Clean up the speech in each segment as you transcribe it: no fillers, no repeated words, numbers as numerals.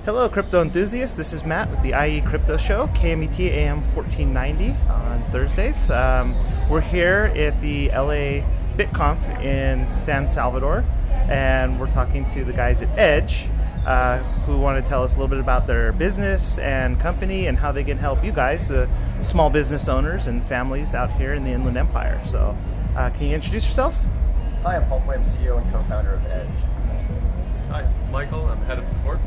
Hello, crypto enthusiasts. This is Matt with the IE Crypto Show, KMET AM 1490 on Thursdays. We're here at the LA BitConf in San Salvador, and we're talking to the guys at Edge, who want to tell us a little bit about their business and company and how they can help you guys, the small business owners and families out here in the Inland Empire. So, can you introduce yourselves? Hi, I'm Paul Foy, I'm CEO and co-founder of Edge. Hi, Michael. I'm head of support.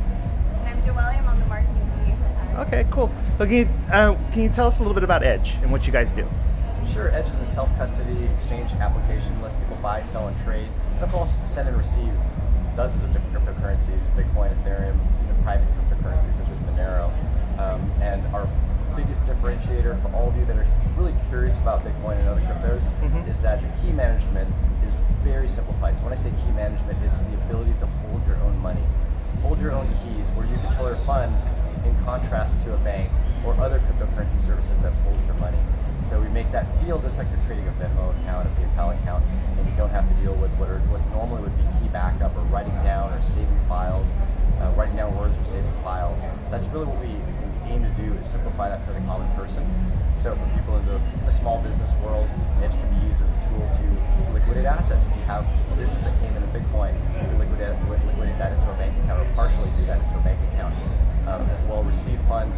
And I'm Joelle. I'm on the marketing team. Okay, cool. So can you tell us a little bit about Edge and what you guys do? Sure, Edge is a self-custody exchange application that lets people buy, sell, and trade. And also send and receive dozens of different cryptocurrencies, Bitcoin, Ethereum, even private cryptocurrencies such as Monero. And our biggest differentiator for all of you that are really curious about Bitcoin and other cryptos is that the key management is very simplified. So when I say key management, it's the ability to hold your own money. Hold your own keys, where you control your funds in contrast to a bank or other cryptocurrency services that hold your money. So we make that feel just like you're creating a Venmo account, a PayPal account, and you don't have to deal with what normally would be key backup or writing down or saving files, writing down words or saving files. That's really what we aim to do, is simplify that for the common person. So for people in the small business world, Edge can be used as a tool to liquidate assets. If you have a business that came into Bitcoin, you can liquidate that into a bank account, or partially do that into a bank account. As well, receive funds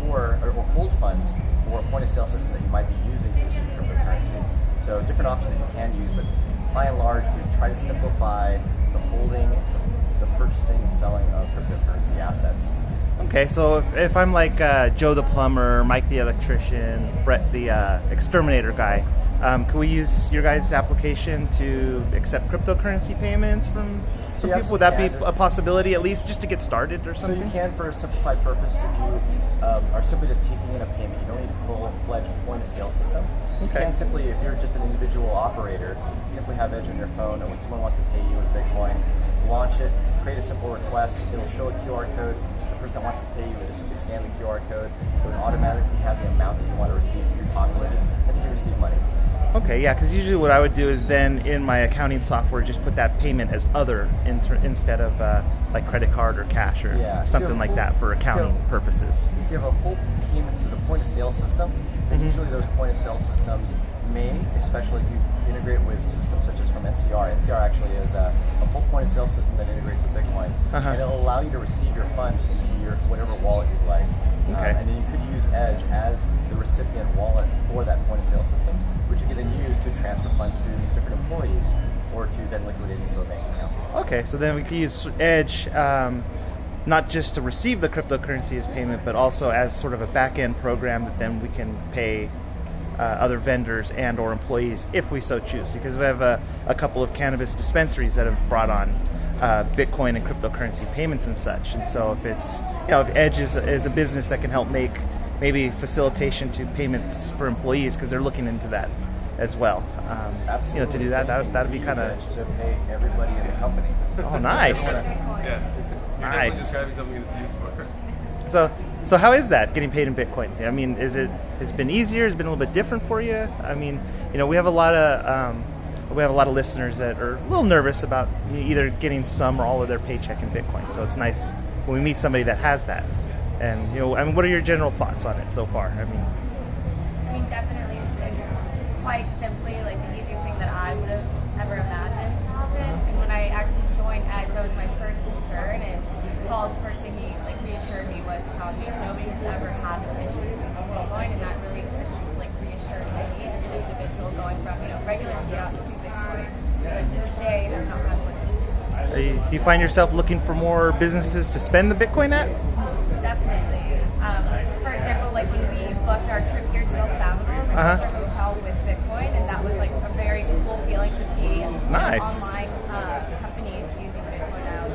or hold funds for a point of sale system that you might be using to receive cryptocurrency. So different options that you can use, but by and large, we try to simplify the holding, the purchasing and selling of cryptocurrency assets. Okay, so if I'm like Joe the plumber, Mike the electrician, Brett the exterminator guy, can we use your guys' application to accept cryptocurrency payments from people? Would that be a possibility, at least just to get started or something? So you can, for a simplified purpose, if you are simply just taking in a payment. You don't need a full-fledged point-of-sale system. You can simply, if you're just an individual operator, simply have Edge on your phone, and when someone wants to pay you with Bitcoin, launch it, create a simple request. It'll show a QR code. The person that wants to pay you would just simply scan the QR code. It would automatically have the amount that you want to receive pre-populated, and you receive money. Okay, yeah, because usually what I would do is then in my accounting software just put that payment as other instead of like credit card or cash or something like that for accounting purposes. If you have a full payment to the point of sale system, then usually those point of sale systems may, especially if you integrate with systems such as from NCR. NCR actually is a full point of sale system that integrates with Bitcoin, and it'll allow you to receive your funds into your whatever wallet you'd like. And then you could use Edge as the recipient wallet for that point of sale system, which you can then use to transfer funds to different employees or to then liquidate into a bank account. Okay, so then we can use Edge not just to receive the cryptocurrency as payment, but also as sort of a back-end program that then we can pay other vendors and or employees if we so choose, because we have a couple of cannabis dispensaries that have brought on Bitcoin and cryptocurrency payments and such. And so if it's, if Edge is a business that can help make maybe facilitation to payments for employees, because they're looking into that as well. Absolutely. To do that'd be kind of to pay everybody in the company. Oh, nice. Yeah. You're definitely describing something that's used for. So how is that, getting paid in Bitcoin? I mean, has it been easier? Has it been a little bit different for you? I mean, we have a lot of listeners that are a little nervous about either getting some or all of their paycheck in Bitcoin. So it's nice when we meet somebody that has that. And what are your general thoughts on it so far? I mean, definitely it's been quite simply like the easiest thing that I would have ever imagined to happen. And when I actually joined Edge, that was my first concern. And Paul's first thing he reassured me was telling me nobody has ever had an issue with Bitcoin, and that really reassured me as an individual going from regular fiat to Bitcoin. But to this day, I've not had one issue. Do you find yourself looking for more businesses to spend the Bitcoin at? Definitely. For example, like when we booked our trip here to El Salvador, we booked our hotel with Bitcoin, and that was like a very cool feeling to see online companies using Bitcoin as.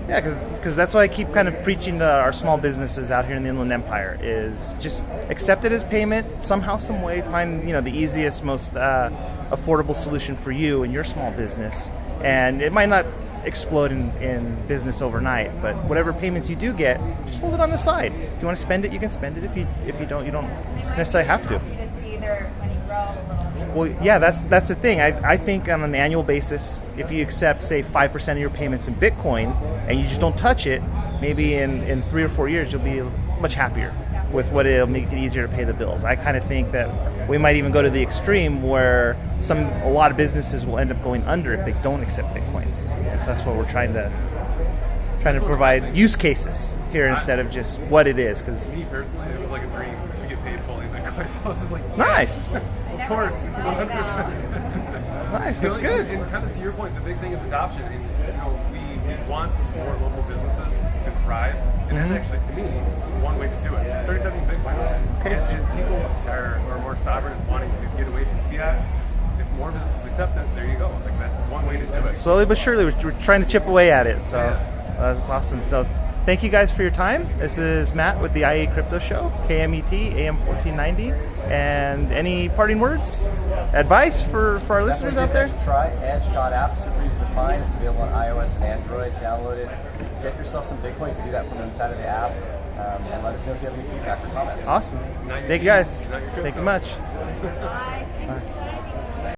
Yeah, because that's why I keep kind of preaching to our small businesses out here in the Inland Empire is just accept it as payment somehow, some way. Find the easiest, most affordable solution for you and your small business, and it might not explode in business overnight, but whatever payments you do get, just hold it on the side. If you want to spend it, you can spend it. If you don't, you don't necessarily have to. You just see their money grow a little bit. Well, yeah, that's the thing. I think on an annual basis, if you accept, say, 5% of your payments in Bitcoin and you just don't touch it, maybe in 3 or 4 years you'll be much happier with what it'll make it easier to pay the bills. I kind of think that we might even go to the extreme where a lot of businesses will end up going under if they don't accept Bitcoin. And so that's what we're trying to provide use cases here instead of just what it is. Because me personally, it was like a dream to get paid fully in Bitcoin. So I was just like, nice. Of course, 100%. Nice, that's You know, good. And kind of to your point, the big thing is adoption. And we want more local businesses to thrive, and that's actually, to me, one way to do it. Start accepting Bitcoin. Okay. As people are more sovereign, wanting to get away from fiat, if more businesses accept it, there you go. Like that's one way to do it. Slowly but surely, we're trying to chip away at it. So that's awesome. So thank you guys for your time. This is Matt with the IA Crypto Show, KMET, AM 1490. And any parting words? Advice for our listeners out there? Try Edge.app, super easy to find. It's available on iOS and Android. Download it. Get yourself some Bitcoin. You can do that from inside of the app. And let us know if you have any feedback or comments. Awesome. Thank you guys. Thank you much. Bye.